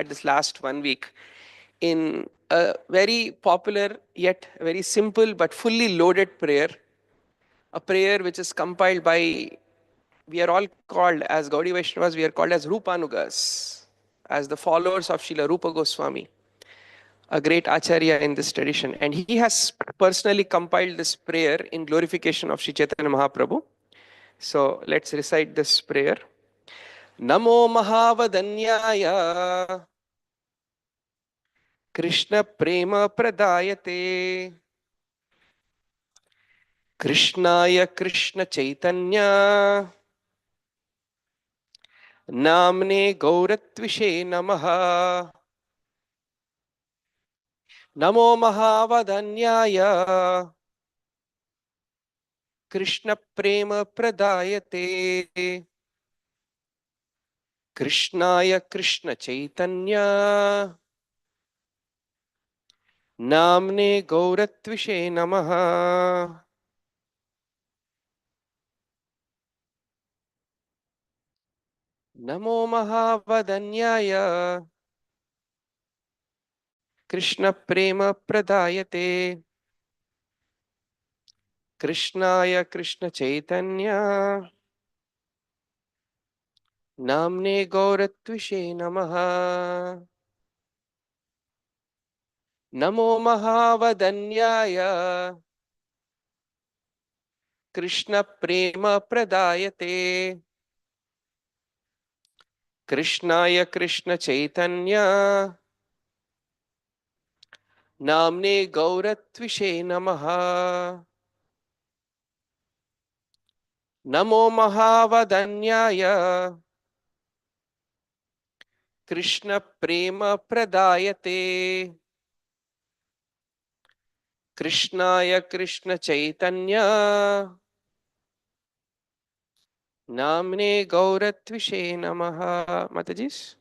this last 1 week in a very popular yet very simple but fully loaded prayer, a prayer which is compiled by, we are all called as Gaudiya Vaishnavas, we are called as Rupanugas, as the followers of Srila Rupa Goswami, a great acharya in this tradition. And he has personally compiled this prayer in glorification of Sri Chaitanya Mahaprabhu. So let's recite this prayer. Namo Mahavadanyaya Krishna Prema Pradayate Krishnaya Krishna Chaitanya Namne Gauratvishe Namaha. Namo Mahavadanyaya Krishna Prema Pradayate Krishnaya Krishna Chaitanya Namne Gauratvishe Namaha. Namo Mahavadanyaya Krishna Prema Pradayate Krishnaya Krishna Chaitanya Namne Gauratvishe Namaha. Namo Mahavadanyaya Krishna Prema Pradayate Krishnaya Krishna Chaitanya Namne Gauratvishe Namaha. Namo Mahavadanyaya Krishna Prema Pradayate Krishnaya Krishna Chaitanya Namne Gauratvishe Namaha. Matajis.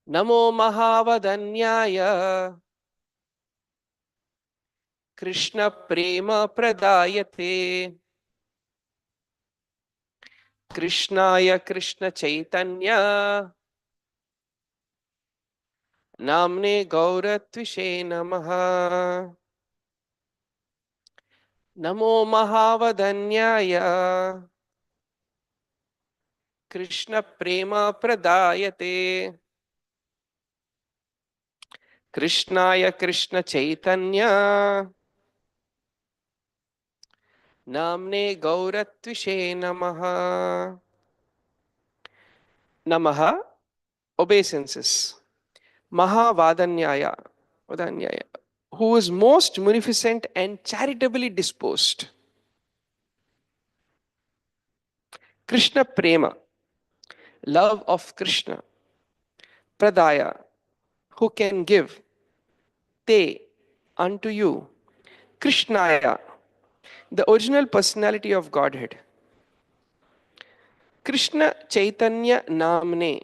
Namo Mahavadanyaya Krishna Prema Pradayate Krishnaya Krishna Chaitanya Namne Gauratvishe Namaha. Namo Mahavadanyaya Krishna Prema Pradayate Krishnaya Krishna Chaitanya Namne Gauratvishe Namaha. Namaha, obeisances. Mahavadanyaya, Vadanyaya, who is most munificent and charitably disposed. Krishna Prema, love of Krishna. Pradaya, who can give. Te, unto you. Krishnaya, the original personality of Godhead. Krishna Chaitanya Namne,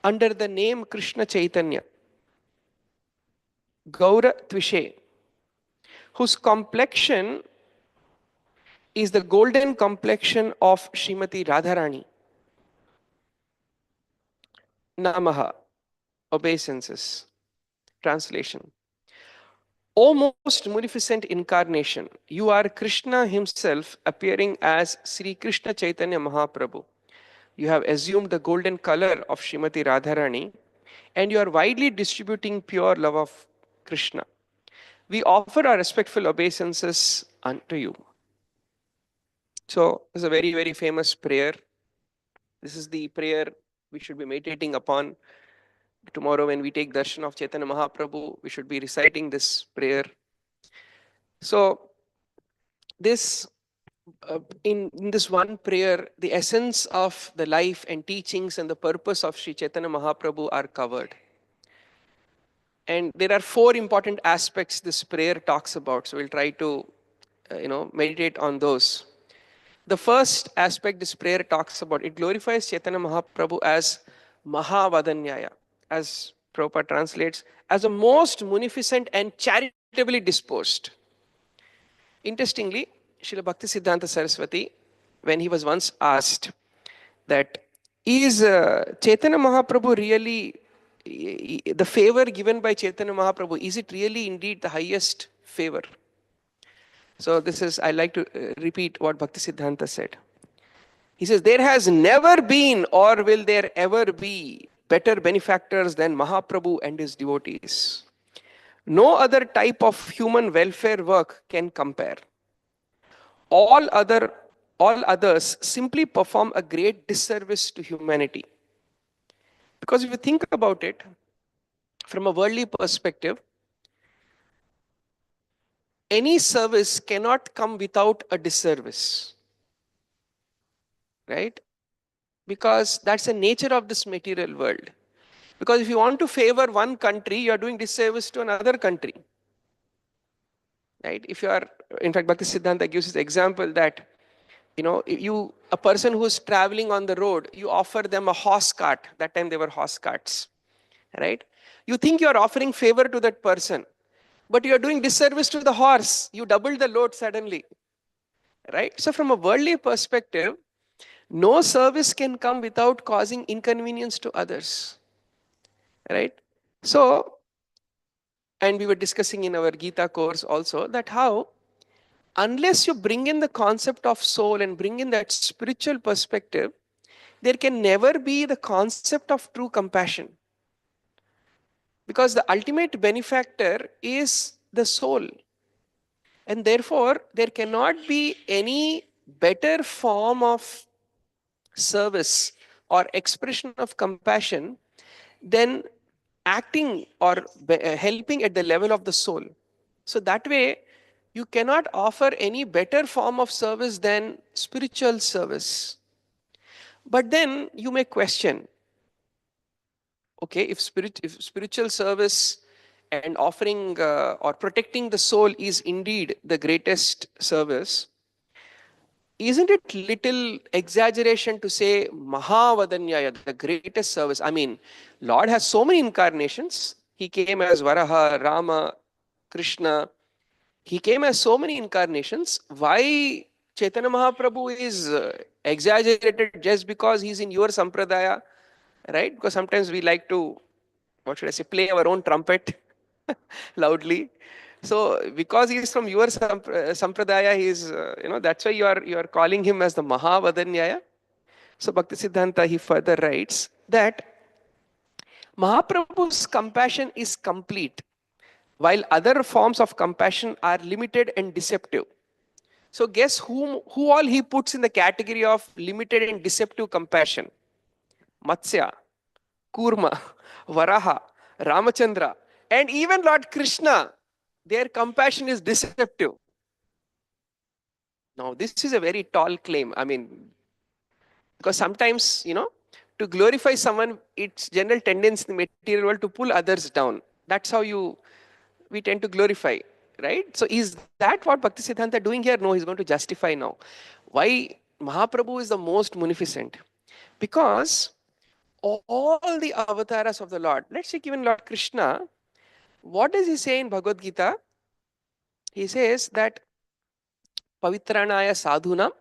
under the name Krishna Chaitanya. Gaura Tvishe, whose complexion is the golden complexion of Srimati Radharani. Namaha, obeisances. Translation. O most munificent incarnation, you are Krishna himself appearing as Sri Krishna Chaitanya Mahaprabhu. You have assumed the golden color of Srimati Radharani and you are widely distributing pure love of Krishna. We offer our respectful obeisances unto you. So, this is a very, very famous prayer. This is the prayer we should be meditating upon. Tomorrow when we take darshan of Chaitanya Mahaprabhu, we should be reciting this prayer. So, this in this one prayer, the essence of the life and teachings and the purpose of Sri Chaitanya Mahaprabhu are covered. And there are 4 important aspects this prayer talks about. So we'll try to meditate on those. The first aspect this prayer talks about, it glorifies Chaitanya Mahaprabhu as Mahavadanyaya, as Prabhupada translates, as a most munificent and charitably disposed. Interestingly, Srila Bhakti Siddhanta Saraswati when he was once asked that, is Chaitanya Mahaprabhu really, the favor given by Chaitanya Mahaprabhu, is it really indeed the highest favor? So this is, I like to repeat what Bhaktisiddhanta said. He says, there has never been or will there ever be better benefactors than Mahaprabhu and his devotees. No other type of human welfare work can compare. All other all others simply perform a great disservice to humanity. Because if you think about it, from a worldly perspective, any service cannot come without a disservice, right? Because that's the nature of this material world. Because if you want to favor one country, you are doing disservice to another country, right? If you are, in fact, Bhakti Siddhanta gives this example that, a person who's traveling on the road, you offer them a horse cart. That time they were horse carts, right? You think you are offering favor to that person, but you are doing disservice to the horse. You double the load suddenly, right? So from a worldly perspective, no service can come without causing inconvenience to others, right? So, and we were discussing in our Gita course also that how, unless you bring in the concept of soul and bring in that spiritual perspective, there can never be the concept of true compassion. Because the ultimate benefactor is the soul. And therefore, there cannot be any better form of service or expression of compassion than acting or helping at the level of the soul. So that way, you cannot offer any better form of service than spiritual service. But then you may question, okay, if spiritual service and offering or protecting the soul is indeed the greatest service, isn't it little exaggeration to say Mahavadanyaya, the greatest service? I mean, Lord has so many incarnations. He came as Varaha, Rama, Krishna. He came as so many incarnations. Why Chaitanya Mahaprabhu is exaggerated just because he's in your sampradaya, right? Because sometimes we like to, what should I say, play our own trumpet loudly. So because he is from your sampradaya, he is, that's why you are calling him as the Mahavadanyaya. So Bhakti Siddhanta, he further writes that Mahaprabhu's compassion is complete, while other forms of compassion are limited and deceptive. So guess who all he puts in the category of limited and deceptive compassion? Matsya, Kurma, Varaha, Ramachandra, and even Lord Krishna. Their compassion is deceptive. Now, this is a very tall claim. I mean, because sometimes, to glorify someone, it's general tendency in the material world to pull others down. That's how we tend to glorify, right? So is that what Bhakti Siddhanta doing here? No, he's going to justify now. Why Mahaprabhu is the most munificent? Because all the avatars of the Lord, let's take even Lord Krishna, what does he say in Bhagavad Gita? He says that Pavitranaya sadhunam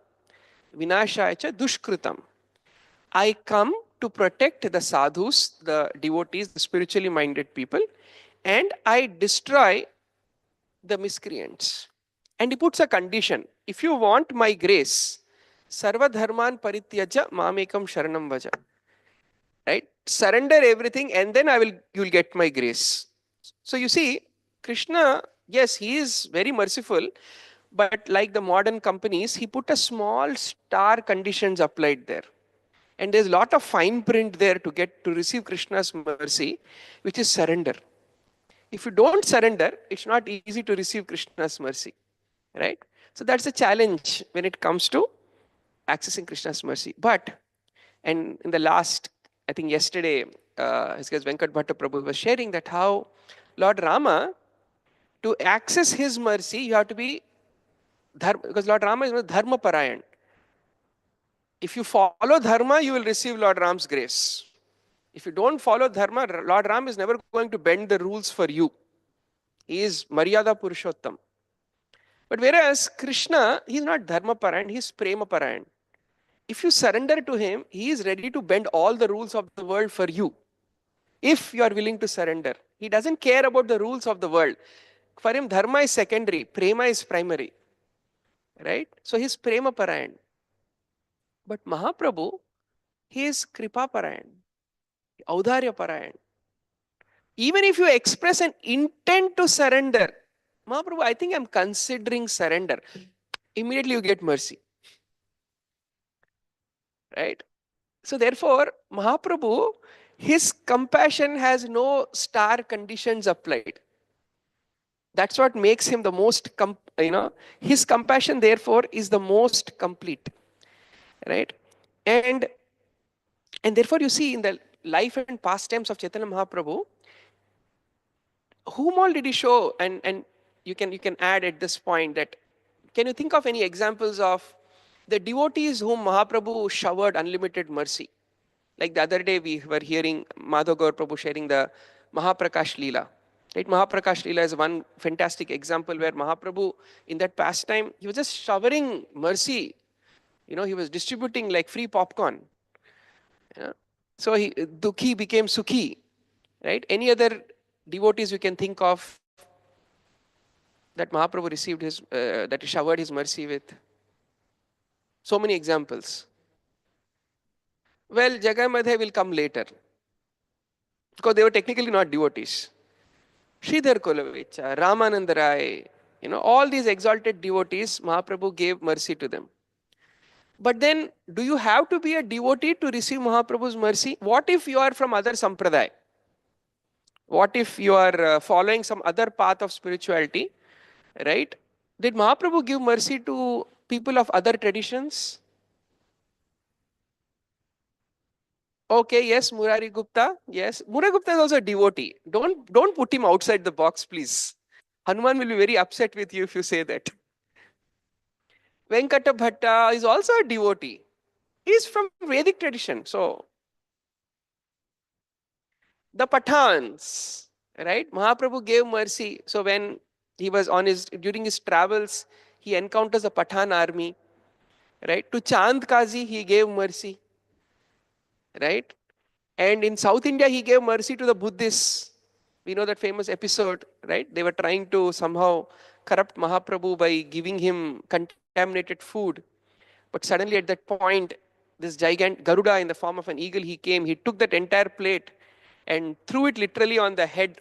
vinashaya cha dushkritam. I come to protect the sadhus, the devotees, the spiritually minded people, and I destroy the miscreants. And he puts a condition. If you want my grace, sarva dharman parityaja mamekam sharanam vaja. Right? Surrender everything and then you'll get my grace. So you see, Krishna, yes, he is very merciful, but like the modern companies, he put a small star conditions applied there. And there's a lot of fine print there to receive Krishna's mercy, which is surrender. If you don't surrender, it's not easy to receive Krishna's mercy, right? So that's a challenge when it comes to accessing Krishna's mercy. But, and in the last, I think yesterday, His Grace Venkat Bhatta Prabhu was sharing that how Lord Rama, to access his mercy, you have to be dharma, because Lord Rama is dharma parayan. If you follow dharma, you will receive Lord Ram's grace. If you don't follow dharma, Lord Ram is never going to bend the rules for you. He is Maryada Purushottam. But whereas Krishna, he is not dharma parayan, he is prema parayan. if you surrender to him, he is ready to bend all the rules of the world for you. If you are willing to surrender, he doesn't care about the rules of the world. For him, dharma is secondary, prema is primary. Right? So he's prema parayan. But Mahaprabhu, he is kripa parayan, audharya parayan. Even if you express an intent to surrender, Mahaprabhu, I think I'm considering surrender. Immediately you get mercy. Right? So therefore, Mahaprabhu, his compassion has no star conditions applied. That's what makes him the most, his compassion therefore is the most complete. Right? And and therefore you see in the life and pastimes of Chaitanya Mahaprabhu, whom all did he show? And you can add at this point that, can you think of any examples of the devotees whom Mahaprabhu showered unlimited mercy? Like the other day we were hearing Madhav Gaur Prabhu sharing the Mahaprakash Lila. Right? Mahaprakash Lila is one fantastic example where Mahaprabhu in that pastime, he was just showering mercy. He was distributing like free popcorn. Yeah. So Dukhi became Sukhi. Right? Any other devotees you can think of that Mahaprabhu received that he showered his mercy with? So many examples. Well, Jagai Madhya will come later because they were technically not devotees. Sridhar Kolavicha, Ramananda Rai, all these exalted devotees, Mahaprabhu gave mercy to them. But then, do you have to be a devotee to receive Mahaprabhu's mercy? What if you are from other sampradaya? What if you are following some other path of spirituality? Right? Did Mahaprabhu give mercy to people of other traditions? Okay, yes, Murari Gupta. Yes, Murari Gupta is also a devotee. Don't put him outside the box, please. Hanuman will be very upset with you if you say that. Venkata Bhatta is also a devotee. He is from Vedic tradition. So the Pathans, right? Mahaprabhu gave mercy. So when he was during his travels, he encounters a Pathan army, right? To Chand Kazi, he gave mercy, right? And in South India, he gave mercy to the Buddhists. We know that famous episode, right? They were trying to somehow corrupt Mahaprabhu by giving him contaminated food. But suddenly at that point, this giant Garuda in the form of an eagle, he came, he took that entire plate and threw it literally on the head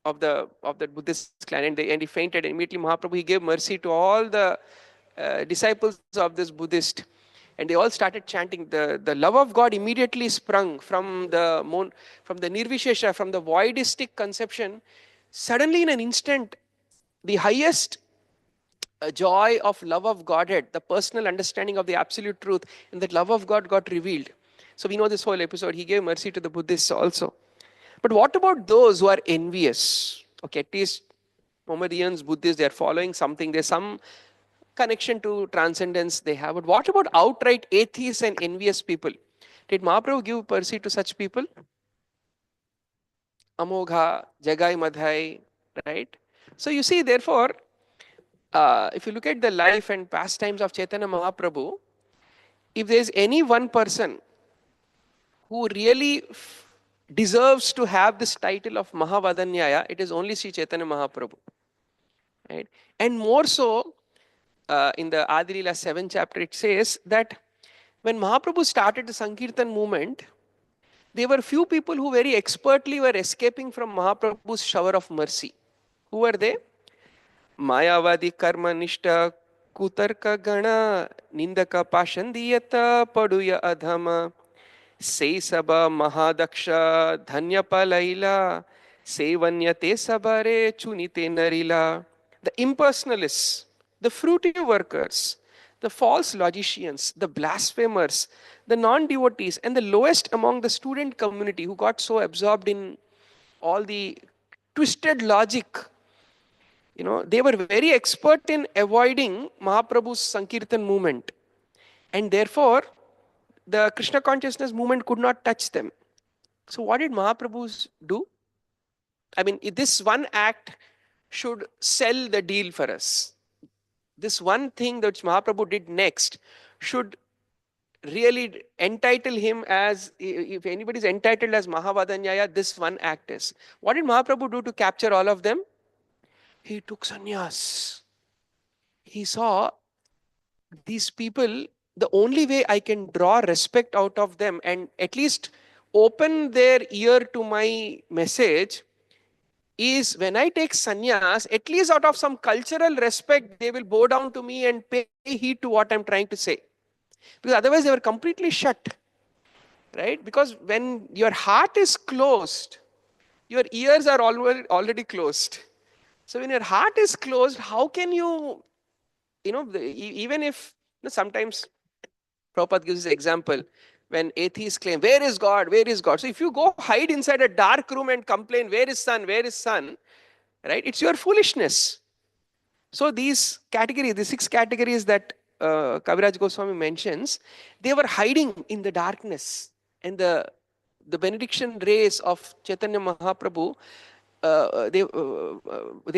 of the Buddhist clan, and he fainted. And immediately Mahaprabhu, he gave mercy to all the disciples of this Buddhist, and they all started chanting. The love of God immediately sprung from the Nirvishesha, from the voidistic conception. Suddenly, in an instant, the highest joy of love of Godhead, the personal understanding of the absolute truth, and that love of God got revealed. So we know this whole episode. He gave mercy to the Buddhists also. But what about those who are envious? Okay, at least Mohammedans, Buddhists, they are following something. There's some connection to transcendence they have. But what about outright atheists and envious people? Did Mahaprabhu give mercy to such people? Amogha, Jagai Madhai, right? So you see, therefore, if you look at the life and pastimes of Chaitanya Mahaprabhu, if there is any one person who really deserves to have this title of Mahavadanyaya, it is only Sri Chaitanya Mahaprabhu. Right? And more so, in the Adi Lila 7th chapter, it says that when Mahaprabhu started the Sankirtan movement, there were few people who very expertly were escaping from Mahaprabhu's shower of mercy. Who were they? Mayavadi Karma Nishta Kutarka Gana Nindaka Pashandiyata Paduya Adhama Sei Saba Mahadaksha Dhanyapalaila Sevanyate Sabare Chunite Narila. The impersonalists, the fruitive workers, the false logicians, the blasphemers, the non-devotees, and the lowest among the student community who got so absorbed in all the twisted logic. They were very expert in avoiding Mahaprabhu's Sankirtan movement. And therefore, the Krishna consciousness movement could not touch them. So what did Mahaprabhu do? I mean, this one act should sell the deal for us. This one thing that Mahaprabhu did next should really entitle him as, if anybody is entitled as Mahavadanyaya, this one act is. What did Mahaprabhu do to capture all of them? He took sannyas. He saw these people, the only way I can draw respect out of them and at least open their ear to my message is when I take sannyas, at least out of some cultural respect, they will bow down to me and pay heed to what I'm trying to say. Because otherwise they were completely shut. Right? Because when your heart is closed, your ears are already closed. So when your heart is closed, how can you, even if, sometimes Prabhupada gives this example when atheists claim, where is God? Where is God? So if you go hide inside a dark room and complain, where is sun? Where is sun? Right? It's your foolishness. So these categories, the 6 categories that Kaviraj Goswami mentions, they were hiding in the darkness. And the benediction rays of Chaitanya Mahaprabhu, they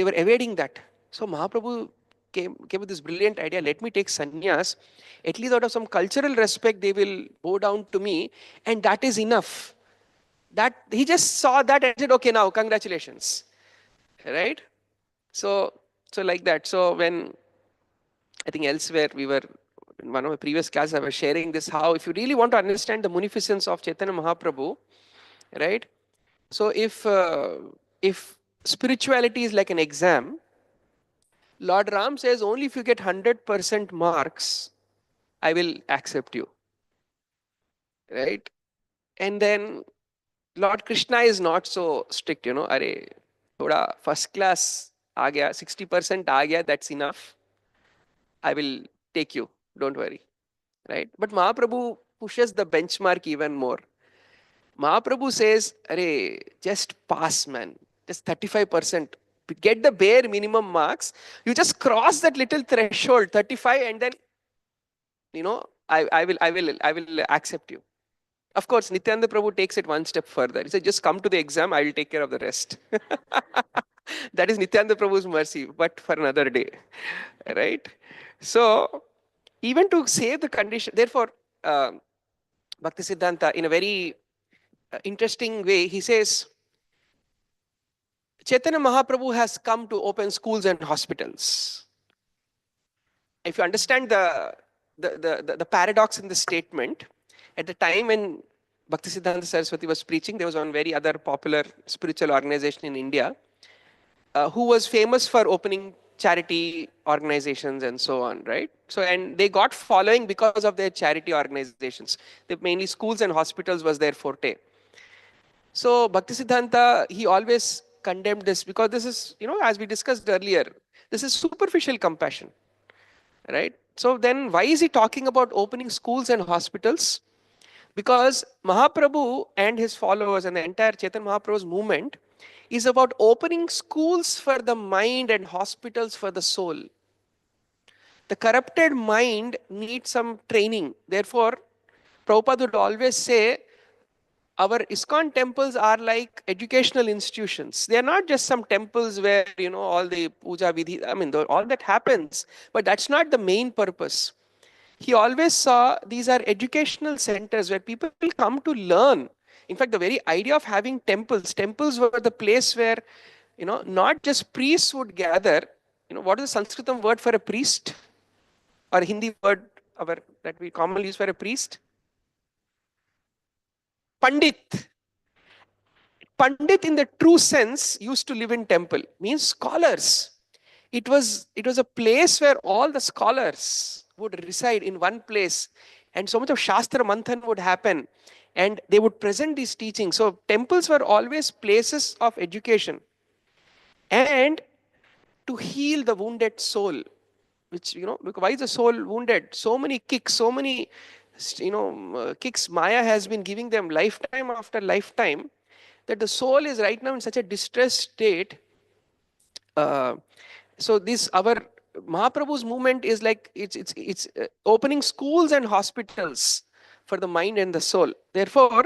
were evading that. So Mahaprabhu came with this brilliant idea, let me take sannyas, at least out of some cultural respect, they will bow down to me, and that is enough. That he just saw that and said, okay, now congratulations. Right? So like that. So when I think elsewhere we were in one of my previous classes, I was sharing this, how if you really want to understand the munificence of Chaitanya Mahaprabhu, right? So if spirituality is like an exam, Lord Ram says only if you get 100% marks, I will accept you, right? And then Lord Krishna is not so strict, Are thoda first class aa gaya, 60% aa gaya, that's enough. I will take you, don't worry, right? But Mahaprabhu pushes the benchmark even more. Mahaprabhu says, Arey, just pass, man. Just 35%. Get the bare minimum marks. You just cross that little threshold, 35, and then, I will accept you. Of course, Nityananda Prabhu takes it one step further. He said, just come to the exam, I will take care of the rest. That is Nityananda Prabhu's mercy, but for another day. Right? So, even to save the condition, therefore, Bhakti Siddhanta, in a very interesting way, he says, Chaitanya Mahaprabhu has come to open schools and hospitals. If you understand the paradox in the statement, at the time when Bhaktisiddhanta Saraswati was preaching, there was one very other popular spiritual organization in India who was famous for opening charity organizations and so on, right? So, and they got following because of their charity organizations. They, mainly schools and hospitals was their forte. So Bhaktisiddhanta, he always condemned this because this is, as we discussed earlier, this is superficial compassion, right? So then why is he talking about opening schools and hospitals? Because Mahaprabhu and his followers and the entire Chaitanya Mahaprabhu's movement is about opening schools for the mind and hospitals for the soul. The corrupted mind needs some training. Therefore, Prabhupada would always say, our ISKCON temples are like educational institutions. They are not just some temples where, all the puja vidhi, I mean, all that happens, but that's not the main purpose. He always saw these are educational centers where people come to learn. In fact, the very idea of having temples were the place where, not just priests would gather. What is the Sanskritam word for a priest? Or Hindi word that we commonly use for a priest? Pandit. Pandit in the true sense used to live in temple, means scholars. It was a place where all the scholars would reside in one place, and so much of Shastra Manthan would happen, and they would present these teachings. So temples were always places of education and to heal the wounded soul. Which, because why is the soul wounded? So many kicks, so many, kicks Maya has been giving them lifetime after lifetime, that the soul is right now in such a distressed state. So this our Mahaprabhu's movement is like it's opening schools and hospitals for the mind and the soul. Therefore,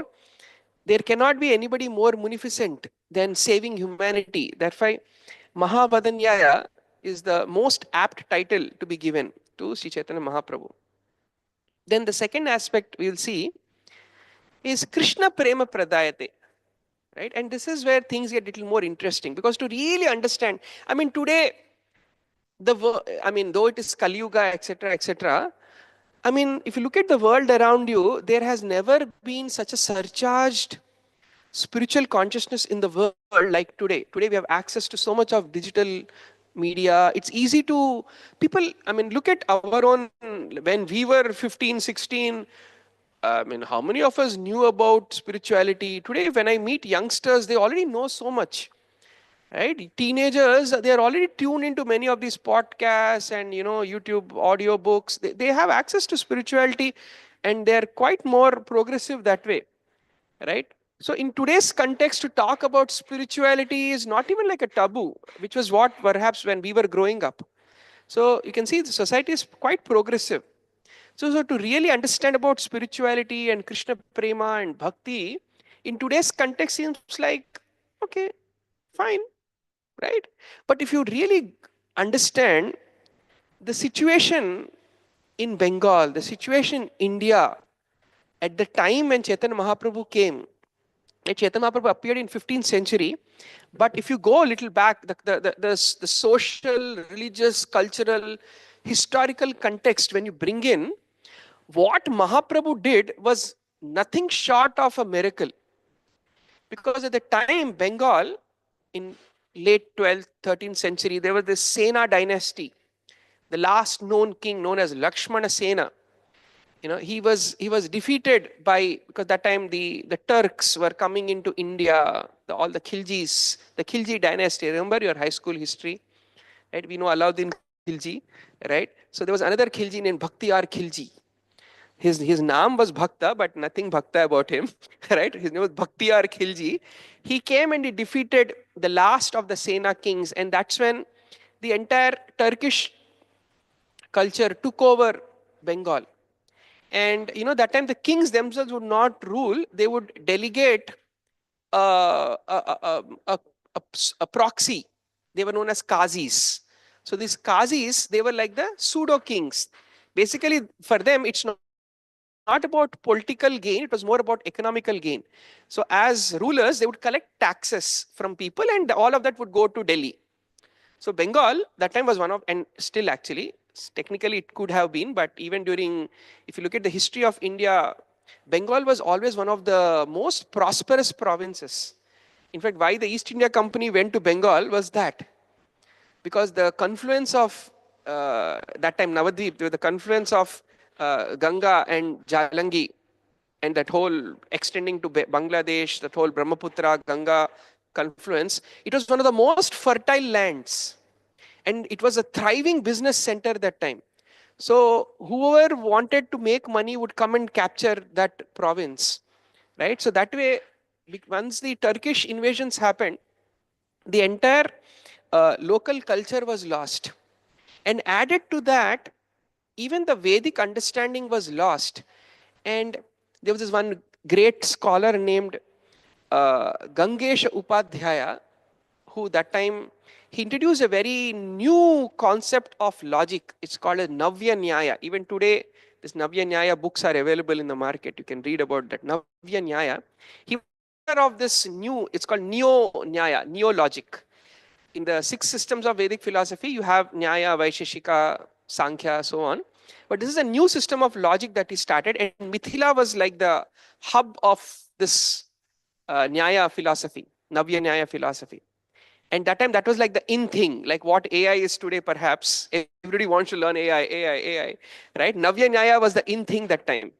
there cannot be anybody more munificent than saving humanity. That's why Mahavadanyaya is the most apt title to be given to Sri Chaitanya Mahaprabhu. Then the second aspect we will see is Krishna Prema Pradayate. Right? And this is where things get a little more interesting, because to really understand, I mean, today, though it is Kali Yuga, etc., etc., I mean, if you look at the world around you, there has never been such a surcharged spiritual consciousness in the world like today. Today we have access to so much of digital media. It's easy to, people, I mean, look at our own, when we were 15, 16, I mean, how many of us knew about spirituality? Today, when I meet youngsters, they already know so much, right? Teenagers, they are already tuned into many of these podcasts and, YouTube audio books. They have access to spirituality, and they're quite more progressive that way, right? So in today's context, to talk about spirituality is not even like a taboo, which was what perhaps when we were growing up. So you can see the society is quite progressive. So to really understand about spirituality and Krishna Prema and Bhakti, in today's context seems like, okay, fine, right? But if you really understand the situation in Bengal, the situation in India, at the time when Chaitanya Mahaprabhu came, Chaitanya Mahaprabhu appeared in 15th century, but if you go a little back, the social, religious, cultural, historical context, when you bring in, what Mahaprabhu did was nothing short of a miracle. Because at the time, Bengal, in late 12th, 13th century, there was this Sena dynasty, the last known king known as Lakshmana Sena. He was defeated by, because that time the Turks were coming into India, all the Khiljis, the Khilji dynasty. Remember your high school history, right? We know Alauddin Khilji, right? So there was another Khilji named Bhaktiar Khilji. His name was Bhakta, but nothing Bhakta about him, right? His name was Bhaktiar Khilji. He came and he defeated the last of the Sena kings, and that's when the entire Turkish culture took over Bengal. And that time the kings themselves would not rule; they would delegate a proxy. They were known as Qazis. So these Qazis, they were like the pseudo kings. Basically, for them, it's not about political gain, it was more about economical gain. So as rulers, they would collect taxes from people, and all of that would go to Delhi. So Bengal, that time was one of, and still actually, technically it could have been, but even during, if you look at the history of India, Bengal was always one of the most prosperous provinces. In fact, why the East India Company went to Bengal was that, because the confluence of that time Navadvip, the confluence of Ganga and Jalangi, and that whole extending to Bangladesh, that whole Brahmaputra Ganga confluence, it was one of the most fertile lands, and it was a thriving business center that time. So whoever wanted to make money would come and capture that province, right? So that way, once the Turkish invasions happened, the entire local culture was lost. And added to that, even the Vedic understanding was lost. And there was this one great scholar named Gangesh Upadhyaya, who that time, he introduced a very new concept of logic. It's called as Navya Nyaya. Even today, this Navya Nyaya books are available in the market. You can read about that. Navya Nyaya. He was of this new, it's called Neo Nyaya, Neo Logic. In the 6 systems of Vedic philosophy, you have Nyaya, Vaisheshika, Sankhya, so on. But this is a new system of logic that he started, and Mithila was like the hub of this Nyaya philosophy, Navya Nyaya philosophy. And that time, that was like the in thing, like what AI is today, perhaps. Everybody wants to learn AI, right? Navya Nyaya was the in thing that time.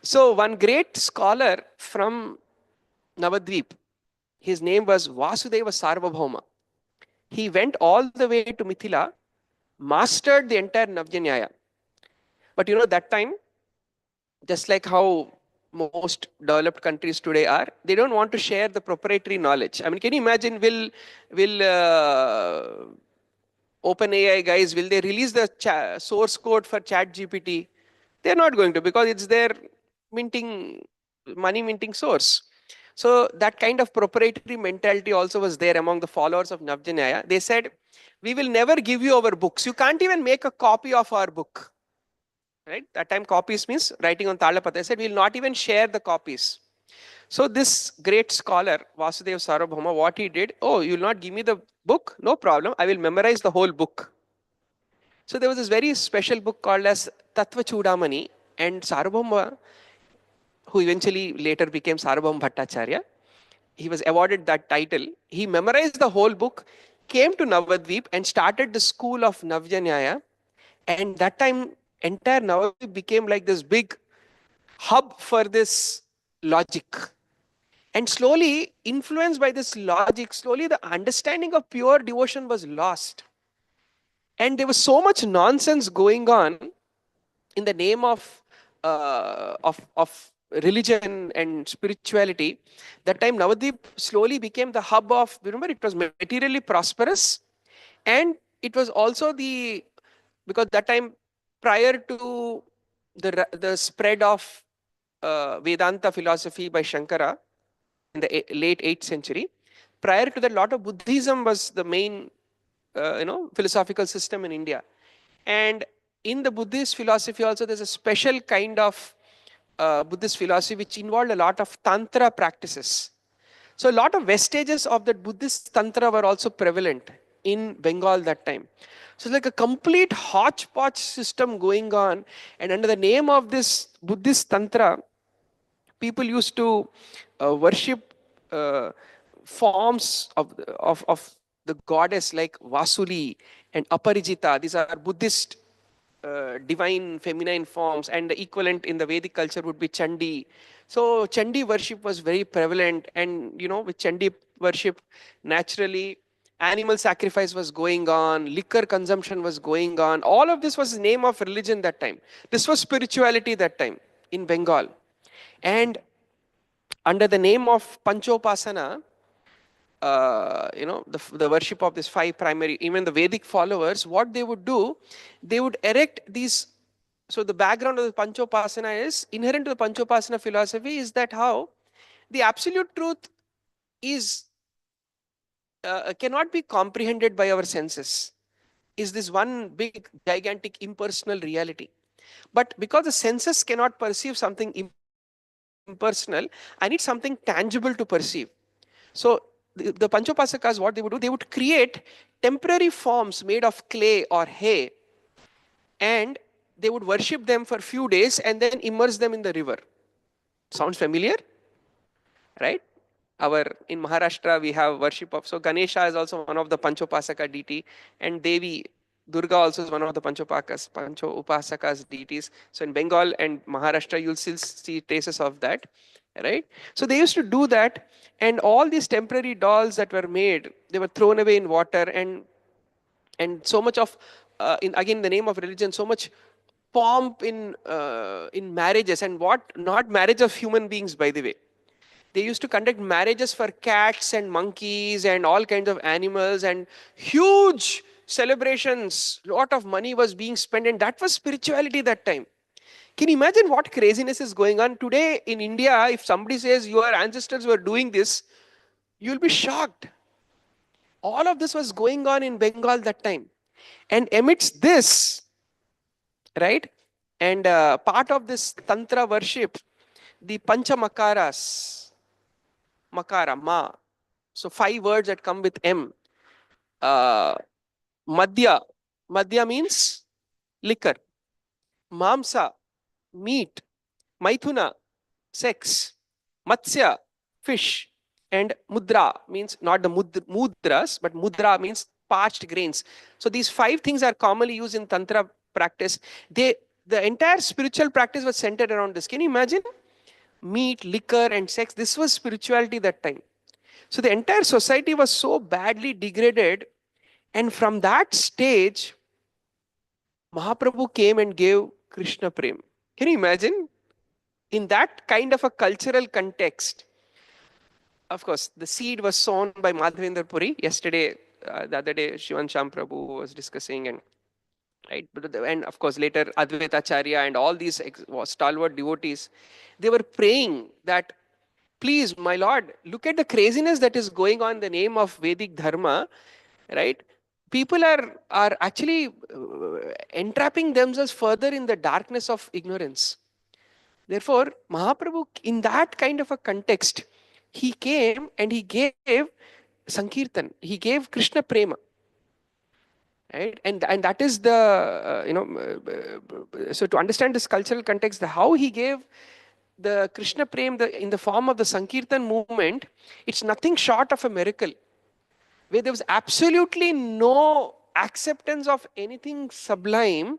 So one great scholar from Navadvip, his name was Vasudeva Sarvabhauma. He went all the way to Mithila, mastered the entire Navya Nyaya. But that time, just like how most developed countries today are, they don't want to share the proprietary knowledge. I mean, can you imagine, will OpenAI guys, will they release the source code for ChatGPT? They're not going to, because it's their money minting source. So that kind of proprietary mentality also was there among the followers of Navya Nyaya. They said, we will never give you our books. You can't even make a copy of our book. right? That time copies means writing on Talapatra. I said, we'll not even share the copies. So this great scholar, Vasudev Sarvabhauma, what he did, oh, you'll not give me the book? No problem. I will memorize the whole book. So there was this very special book called as Tattva Chudamani, and Sarvabhauma, who eventually later became Sarvabhauma Bhattacharya, he was awarded that title. He memorized the whole book, came to Navadvip and started the school of Navyanyaya. And that time, entire Navadvip became like this big hub for this logic. And slowly, influenced by this logic, slowly the understanding of pure devotion was lost. And there was so much nonsense going on in the name of religion and spirituality. That time Navadvip slowly became the hub of, remember, it was materially prosperous, and it was also the, because that time, prior to the spread of Vedanta philosophy by Shankara in the late 8th century, prior to that, a lot of Buddhism was the main philosophical system in India. And in the Buddhist philosophy also, there's a special kind of Buddhist philosophy which involved a lot of Tantra practices. So a lot of vestiges of that Buddhist Tantra were also prevalent in Bengal that time. So it's like a complete hodgepodge system going on. And under the name of this Buddhist Tantra, people used to worship forms of the goddess like Vasuli and Aparijita. These are Buddhist divine feminine forms, and the equivalent in the Vedic culture would be Chandi. So Chandi worship was very prevalent, and with Chandi worship, naturally animal sacrifice was going on, liquor consumption was going on. All of this was the name of religion that time. This was spirituality that time in Bengal. And under the name of Panchopasana, the worship of these 5 primary, even the Vedic followers, what they would do, they would erect these. So the background of the Panchopasana is, inherent to the Panchopasana philosophy is that how the absolute truth is cannot be comprehended by our senses, is this one big gigantic impersonal reality. But because the senses cannot perceive something impersonal, I need something tangible to perceive. So the Panchopasakas, what they would do, they would create temporary forms made of clay or hay, and they would worship them for a few days and then immerse them in the river. Sounds familiar? Right? In Maharashtra, we have worship of, so Ganesha is also one of the Panchopasaka deity, and Devi, Durga also is one of the Panchopasakas deities. So in Bengal and Maharashtra, you'll still see traces of that, right? So they used to do that, and all these temporary dolls that were made, they were thrown away in water, and so much of, in again the name of religion, so much pomp in marriages, and what not marriage of human beings, by the way. They used to conduct marriages for cats and monkeys and all kinds of animals, and huge celebrations. Lot of money was being spent, and that was spirituality that time. Can you imagine what craziness is going on today in India? If somebody says your ancestors were doing this, you'll be shocked. All of this was going on in Bengal that time. And amidst this, right, and part of this Tantra worship, the Panchamakaras, Makara, Ma. So 5 words that come with M. Madhya. Madhya means liquor. Mamsa, meat. Maithuna, sex. Matsya, fish. And mudra means not the mudras, but mudra means parched grains. So these 5 things are commonly used in Tantra practice. The entire spiritual practice was centered around this. Can you imagine? Meat, liquor, and sex. This was spirituality that time. So the entire society was so badly degraded, and from that stage, Mahaprabhu came and gave Krishna Prem. Can you imagine? In that kind of a cultural context, of course, the seed was sown by Madhavendra Puri. Yesterday, the other day, Shivan Sham Prabhu was discussing, and right, and of course later Advaita Acharya and all these stalwart devotees, they were praying that, please, my Lord, look at the craziness that is going on in the name of Vedic Dharma, right? people are actually entrapping themselves further in the darkness of ignorance. Therefore, Mahaprabhu, in that kind of a context, he came and he gave Sankirtan, he gave Krishna Prema, right? And that is the, so to understand this cultural context, how he gave the Krishna Prem in the form of the Sankirtan movement, it's nothing short of a miracle, where there was absolutely no acceptance of anything sublime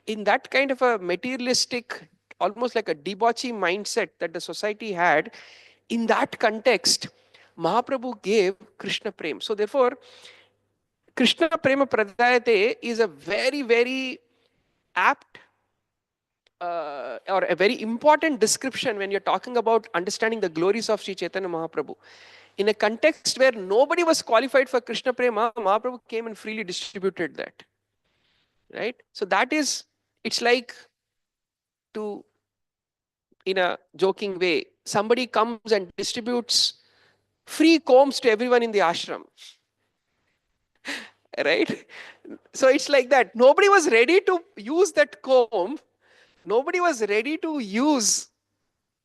in that kind of a materialistic, almost like a debauchy mindset that the society had. In that context, Mahaprabhu gave Krishna Prem. So therefore, Krishna Prema Pradayate is a very, very apt or a very important description when you're talking about understanding the glories of Sri Chaitanya Mahaprabhu. In a context where nobody was qualified for Krishna Prema, Mahaprabhu came and freely distributed that. Right? So that is, it's like, to, in a joking way, somebody comes and distributes free combs to everyone in the ashram. Right? So it's like that. Nobody was ready to use that comb. Nobody was ready to use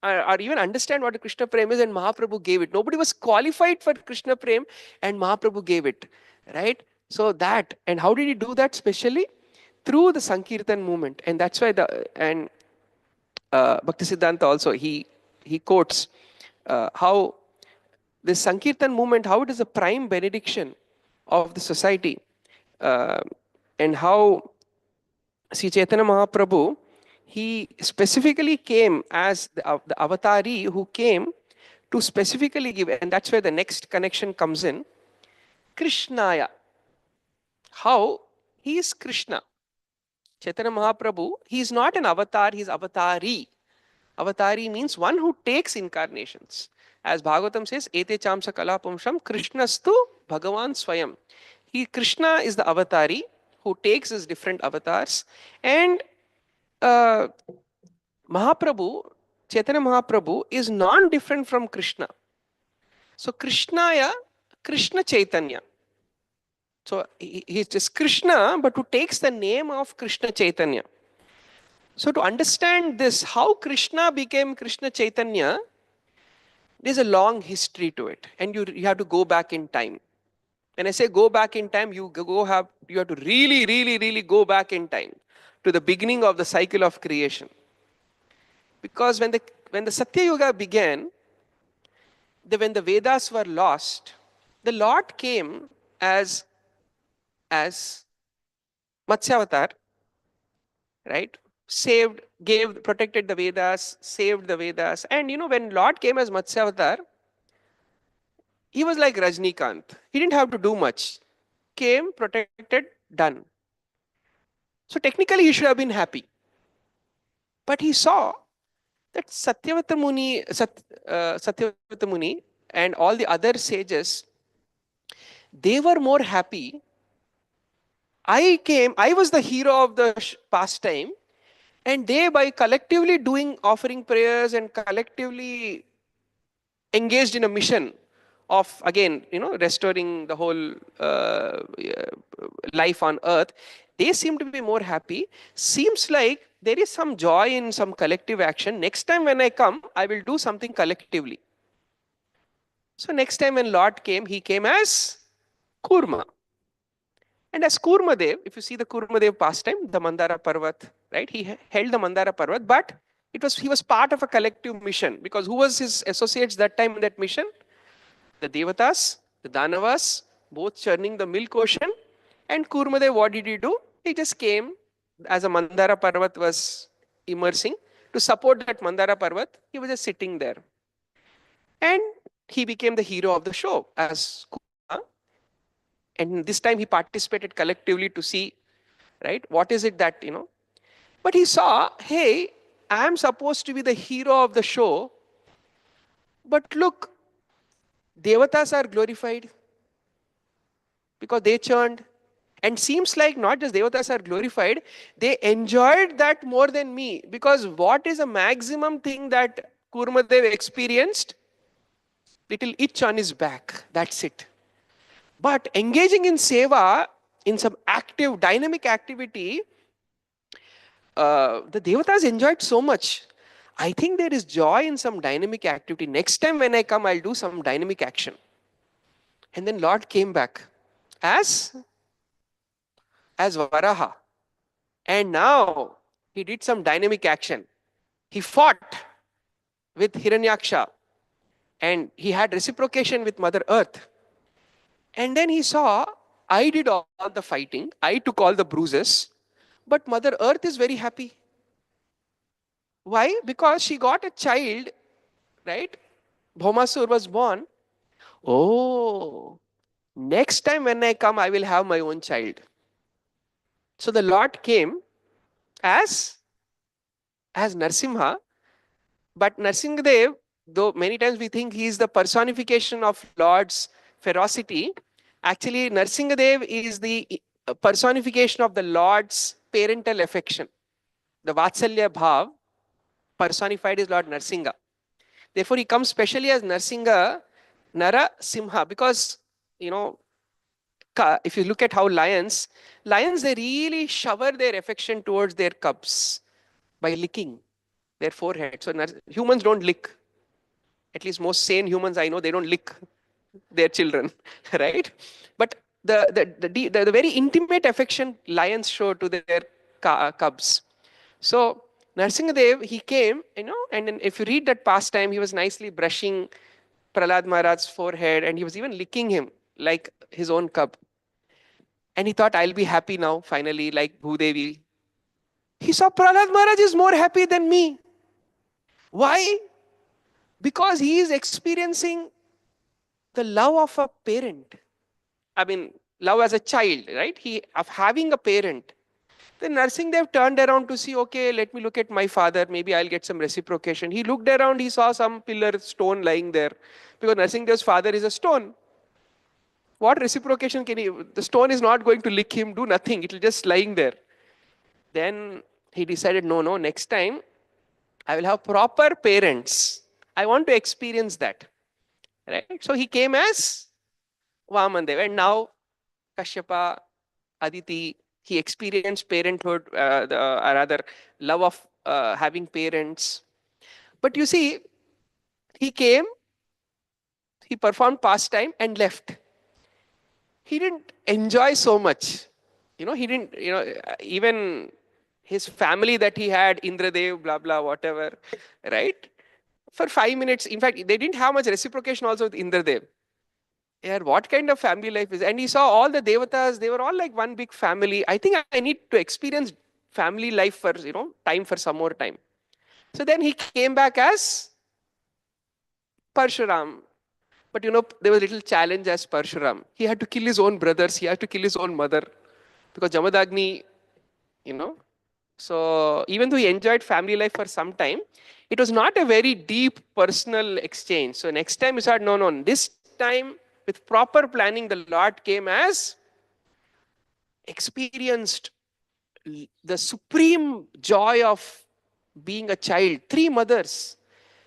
or even understand what a Krishna Prem is, and Mahaprabhu gave it. Nobody was qualified for Krishna Prem, and Mahaprabhu gave it. Right? So that, and how did he do that? Specially through the Sankirtan movement. And that's why Bhaktisiddhanta also, he quotes how this Sankirtan movement, how it is a prime benediction of the society, and how Sri Chaitanya Mahaprabhu, he specifically came as the avatari who came to specifically give, and that's where the next connection comes in. Krishnaya. How? He is Krishna. Chaitanya Mahaprabhu, he is not an avatar, he is avatari. Avatari means one who takes incarnations. As Bhagavatam says, Ete chamsa kalapumsham Krishnastu Bhagavan Swayam. Krishna is the avatari who takes his different avatars. And Mahaprabhu, Chaitanya Mahaprabhu, is non-different from Krishna. So Krishnaya, Krishna Chaitanya. So he's just Krishna, but who takes the name of Krishna Chaitanya. So to understand this, how Krishna became Krishna Chaitanya, there's a long history to it, and you have to go back in time. When I say go back in time, you have to really, really, really go back in time to the beginning of the cycle of creation. Because when the Satya Yuga began, when the Vedas were lost, the Lord came as Matsyavatar, right? Saved, protected the Vedas, saved the Vedas. And when Lord came as Matsyavatar, he was like Rajnikant. He didn't have to do much. Came, protected, done. So technically he should have been happy. But he saw that Satyavata Muni and all the other sages, they were more happy. I was the hero of the pastime, and they, by collectively offering prayers and collectively engaged in a mission of, again, restoring the whole life on earth, they seem to be more happy. Seems like there is some joy in some collective action. Next time when I come, I will do something collectively. So next time when Lord came, he came as Kurma. And as Kurmadev, if you see the Kurmadev pastime, the Mandara Parvat, right? He held the Mandara Parvat, but he was part of a collective mission, because who was his associates that time in that mission? The Devatas, the Danavas, both churning the milk ocean. And Kurmadev, what did he do? He just came as a Mandara Parvat was immersing to support that Mandara Parvat. He was just sitting there. And he became the hero of the show as Kurma. And this time he participated collectively to see, right, what is it that, But he saw, hey, I am supposed to be the hero of the show. But look, Devatas are glorified because they churned. And seems like not just Devatas are glorified, they enjoyed that more than me. Because what is a maximum thing that Kurmadev experienced? Little itch on his back. That's it. But engaging in seva, in some active, dynamic activity, the devatas enjoyed so much. I think there is joy in some dynamic activity. Next time when I come, I'll do some dynamic action. And then Lord came back as Varaha. And now he did some dynamic action. He fought with Hiranyaksha and he had reciprocation with Mother Earth. And then he saw, I did all the fighting, I took all the bruises, but Mother Earth is very happy. Why? Because she got a child, right? Bhaumasur was born. Oh, next time when I come, I will have my own child. So the Lord came as Narsimha, but Narsingadev, though many times we think he is the personification of Lord's ferocity, actually Narsingadev is the personification of the Lord's parental affection. The Vatsalya Bhav personified is Lord Narsingha. Therefore, he comes specially as Narsingha, Nara Simha, because, you know, if you look at how lions, they really shower their affection towards their cubs by licking their forehead. So humans don't lick. At least most sane humans I know, they don't lick their children, right? But the very intimate affection lions show to their cubs. So Narsingadev, he came, you know, and then if you read that pastime, he was nicely brushing Prahlad Maharaj's forehead and he was even licking him like his own cub. And he thought, I'll be happy now, finally, like Bhudevi. He saw Prahlad Maharaj is more happy than me. Why? Because he is experiencing the love of a parent. I mean, love as a child, right? Of having a parent. Then Narsingadev turned around to see, okay, let me look at my father. Maybe I'll get some reciprocation. He looked around, he saw some pillar stone lying there. Because Narsingdev's father is a stone. What reciprocation can he? The stone is not going to lick him, do nothing. It will just lying there. Then he decided, no, next time I will have proper parents. I want to experience that. Right? So he came as Vamandev. And now Kashyapa, Aditi, he experienced parenthood, or rather love of having parents. But you see, he came, he performed pastime and left. He didn't enjoy so much. You know, he didn't, you know, even his family that he had, Indradev, blah, blah, whatever, right? For 5 minutes, in fact, they didn't have much reciprocation also with Indradev. Yeah, what kind of family life is? And he saw all the devatas, they were all like one big family. I think I need to experience family life for, you know, time for some more time. So then he came back as Parshuram. But you know, there was a little challenge as Parshuram. He had to kill his own brothers, he had to kill his own mother. Because Jamadagni, you know. So even though he enjoyed family life for some time, it was not a very deep personal exchange. So next time he said, no, this time with proper planning, the Lord came as experienced the supreme joy of being a child. 3 mothers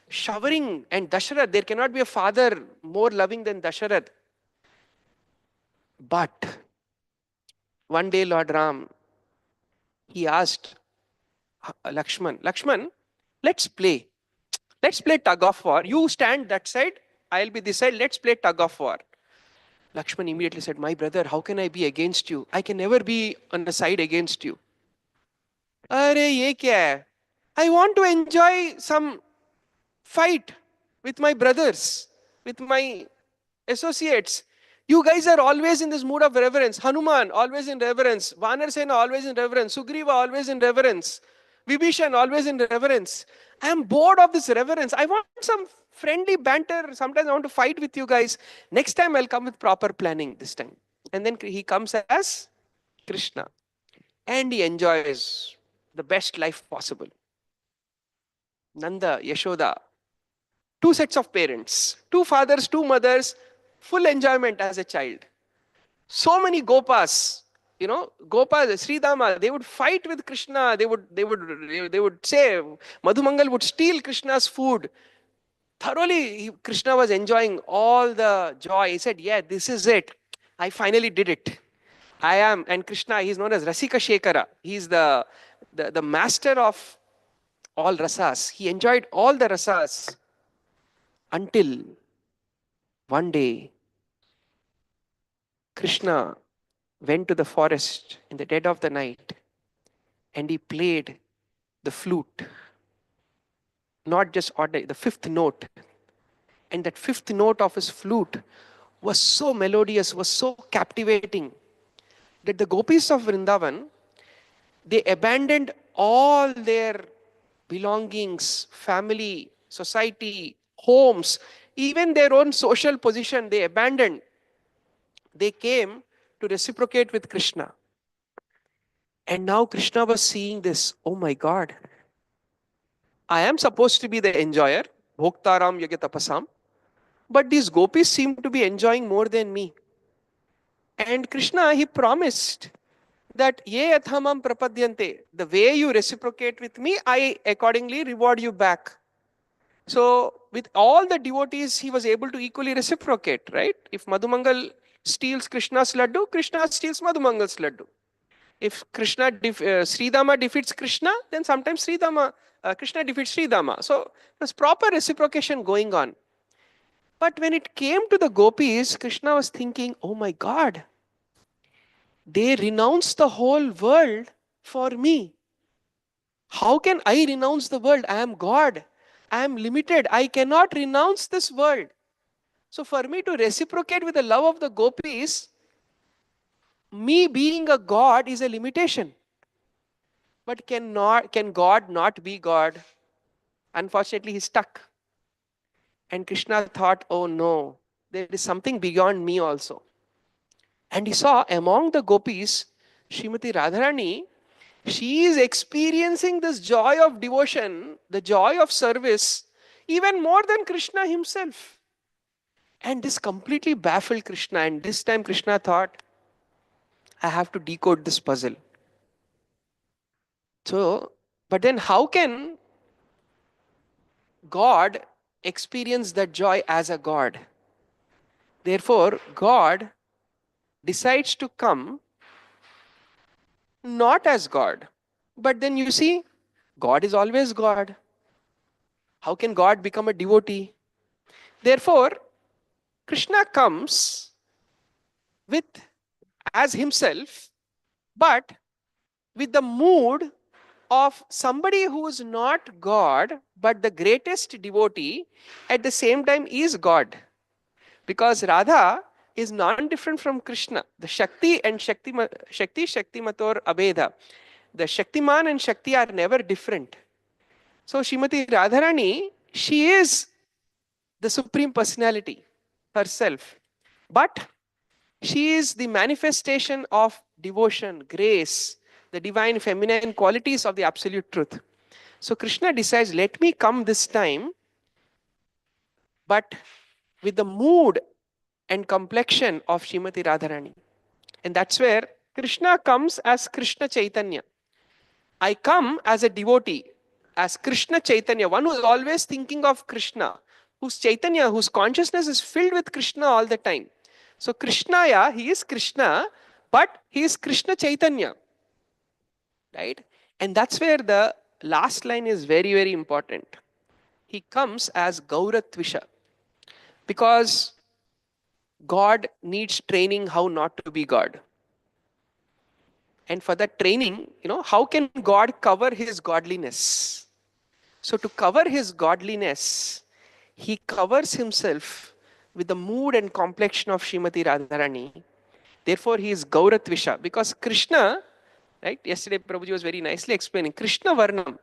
showering, and Dasharath, there cannot be a father more loving than Dasharath. But one day Lord Ram, he asked Lakshman, let's play. Let's play tug of war. You stand that side, I'll be this side, let's play tug of war. Lakshman immediately said, my brother, how can I be against you? I can never be on the side against you. Are ye kya hai? I want to enjoy some fight with my brothers, with my associates. You guys are always in this mood of reverence. Hanuman, always in reverence. Vanar Sena, always in reverence. Sugriva, always in reverence. Vibhishan, always in reverence. I am bored of this reverence. I want some friendly banter. Sometimes I want to fight with you guys. Next time I'll come with proper planning this time. And then he comes as Krishna. And he enjoys the best life possible. Nanda, Yashoda, 2 sets of parents, 2 fathers, 2 mothers, full enjoyment as a child. So many Gopas, you know, Gopas, Sridama, they would fight with Krishna. They would say, Madhumangal would steal Krishna's food. Thoroughly, Krishna was enjoying all the joy. He said, yeah, this is it. I finally did it. I am, and Krishna, he's known as Rasika Shekara. He's the master of all rasas. He enjoyed all the rasas until one day Krishna went to the forest in the dead of the night and he played the flute, not just ordinary, the fifth note. And that fifth note of his flute was so melodious, was so captivating that the gopis of Vrindavan, they abandoned all their belongings, family, society, homes, even their own social position, they abandoned. They came to reciprocate with Krishna. And now Krishna was seeing this. Oh my God, I am supposed to be the enjoyer, Bhoktaram Yagatapasam, but these gopis seem to be enjoying more than me. And Krishna, he promised that ye athamam prapadyante, the way you reciprocate with me, I accordingly reward you back. So with all the devotees, he was able to equally reciprocate, right? If Madhumangal steals Krishna's laddu, Krishna steals Madhumangal's laddu. If Sridama defeats Krishna, then sometimes Krishna defeats Sridama. So there's proper reciprocation going on. But when it came to the gopis, Krishna was thinking, oh my God, they renounce the whole world for me. How can I renounce the world? I am God. I am limited. I cannot renounce this world. So for me to reciprocate with the love of the gopis, me being a God is a limitation. But can God not be God? Unfortunately, he's stuck. And Krishna thought, oh no, there is something beyond me also. And he saw among the gopis, Srimati Radharani, she is experiencing this joy of devotion, the joy of service, even more than Krishna himself. And this completely baffled Krishna. And this time Krishna thought, I have to decode this puzzle. So, but then how can God experience that joy as a God? Therefore, God decides to come not as God. But then you see, God is always God. How can God become a devotee? Therefore, Krishna comes with as himself, but with the mood of somebody who is not God, but the greatest devotee at the same time is God. Because Radha is non-different from Krishna. The Shakti and Shakti Mator Abheda. The Shaktiman and Shakti are never different. So Srimati Radharani, she is the Supreme Personality herself. But she is the manifestation of devotion, grace, the divine feminine qualities of the absolute truth. So Krishna decides, let me come this time, but with the mood and complexion of Srimati Radharani. And that's where Krishna comes as Krishna Chaitanya. I come as a devotee, as Krishna Chaitanya, one who is always thinking of Krishna, whose Chaitanya, whose consciousness is filled with Krishna all the time. So Krishna, yeah, he is Krishna, but he is Krishna Chaitanya. Right? And that's where the last line is very, very important. He comes as Gauratvisha. Because God needs training how not to be God. And for that training, how can God cover his godliness? So to cover his godliness, he covers himself with the mood and complexion of Srimati Radharani. Therefore, he is Gauratvisha. Because Krishna, right? Yesterday, Prabhuji was very nicely explaining Krishna Varnam.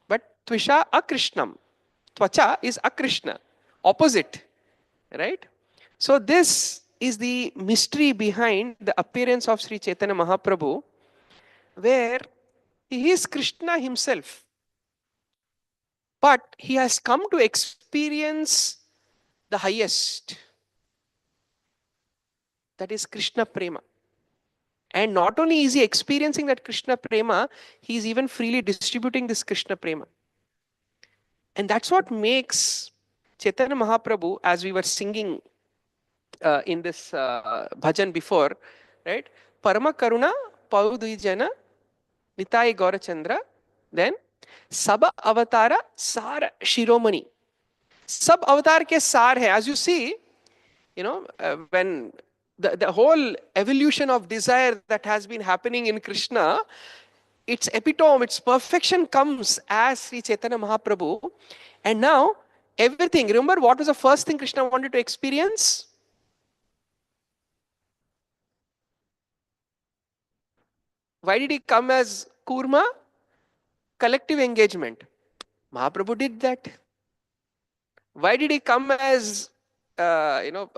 But Tvisha Akrishnam. Tvacha is Akrishna. Opposite. Right? So this is the mystery behind the appearance of Sri Chaitanya Mahaprabhu, where he is Krishna himself. But he has come to experience the highest. That is Krishna Prema. And not only is he experiencing that Krishna Prema, he is even freely distributing this Krishna Prema. And that's what makes Chaitanya Mahaprabhu, as we were singing in this bhajan before, right? Parama Karuna Paudijana Nitai Gaurachandra. Then Saba Avatara Sar Shiromani. Sab avatar ke sar hai. As you see, when the whole evolution of desire that has been happening in Krishna, its epitome, its perfection comes as Sri Chaitanya Mahaprabhu. And now, everything. Remember what was the first thing Krishna wanted to experience? Why did he come as Kurma? Collective engagement. Mahaprabhu did that. Why did he come as, Varahadev?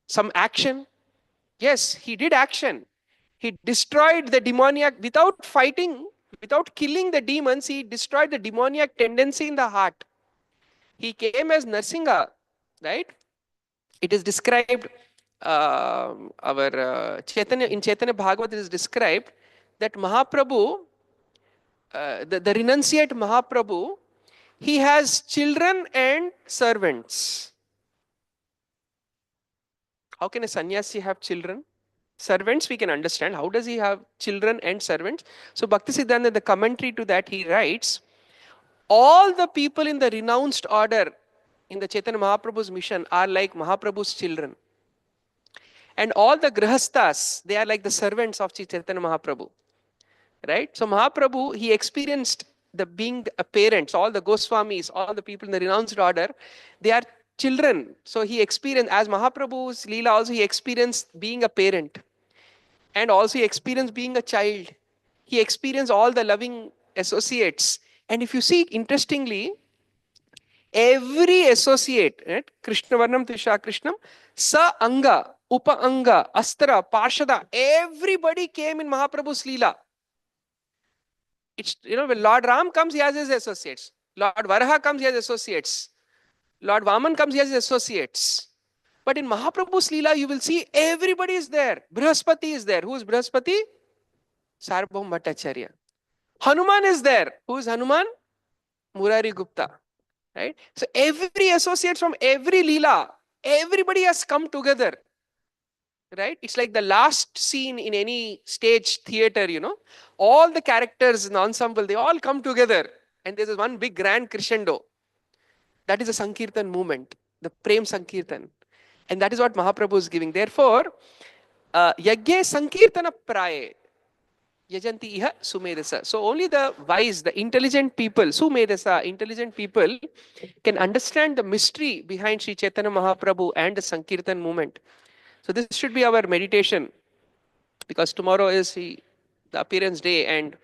Some action. Yes, he did action. He destroyed the demoniac without fighting, without killing the demons. He destroyed the demoniac tendency in the heart. He came as Narsingha, right? It is described, our Chaitanya, in Chaitanya Bhagavat, it is described that Mahaprabhu, the renunciate Mahaprabhu, he has children and servants. How can a sannyasi have children? Servants, we can understand. How does he have children and servants? So Bhaktisiddhanta, the commentary to that, he writes, all the people in the renounced order in the Chaitanya Mahaprabhu's mission are like Mahaprabhu's children. And all the grihasthas, they are like the servants of Chaitanya Mahaprabhu. Right? So Mahaprabhu, he experienced the being a parent. So all the Goswamis, all the people in the renounced order, they are children. So he experienced, as Mahaprabhu's Lila also, he experienced being a parent. And also he experienced being a child. He experienced all the loving associates. And if you see, interestingly, every associate, right? Krishna Varnam Trisha Krishnam, Sa Anga, Upa Anga, Astra, Parshada, everybody came in Mahaprabhu's Leela. It's, when Lord Ram comes, he has his associates. Lord Varaha comes, he has associates. Lord Vaman comes, he has his associates. But in Mahaprabhu's Leela, you will see everybody is there. Brihaspati is there. Who is Brihaspati? Sarvabhaum Bhattacharya. Hanuman is there. Who is Hanuman? Murari Gupta. Right? So every associate from every Leela, everybody has come together. Right? It's like the last scene in any stage theater, all the characters in the ensemble, they all come together. And there's one big grand crescendo. That is a Sankirtan movement, the Prem Sankirtan. And that is what Mahaprabhu is giving. Therefore, Yagye Sankirtana Praye. Yajanti iha sumedasa. So only the wise, the intelligent people, sumedasa, intelligent people can understand the mystery behind Sri Chaitanya Mahaprabhu and the Sankirtan movement. So this should be our meditation, because tomorrow is the appearance day, and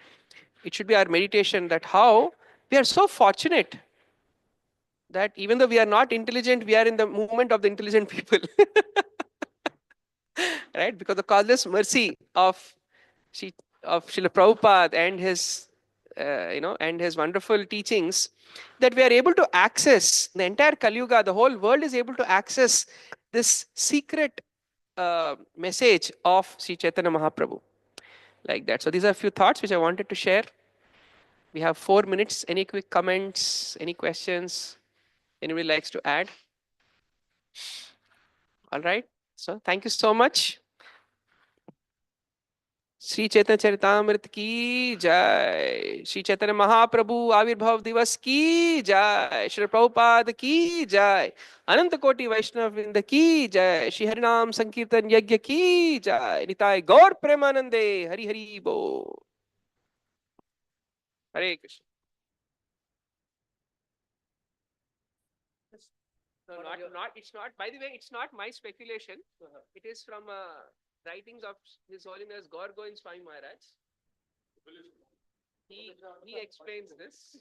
it should be our meditation that how we are so fortunate that even though we are not intelligent, we are in the movement of the intelligent people. Right? Because the causeless mercy of Srila Prabhupada and his, and his wonderful teachings, that we are able to access the entire Kali Yuga, the whole world is able to access this secret message of Sri Chaitanya Mahaprabhu. Like that. So these are a few thoughts which I wanted to share. We have 4 minutes. Any quick comments? Any questions? Anybody likes to add? All right. So thank you so much. Shri Chaitanya Charitamrita की जय, श्री चैतन्य महाप्रभु आविर्भाव दिवस की जय, श्री प्रभुपाद की जय, अनंत कोटि वैष्णव वृंद की जय, श्री हरिनाम संकीर्तन यज्ञ की जय, निताय गौर प्रेमानंदे, हरि हरि बोल, हरे Krishna. No, not. It's not. By the way, it's not my speculation. It is from writings of His Holiness Gaur Govind Swami Maharaj. He explains this.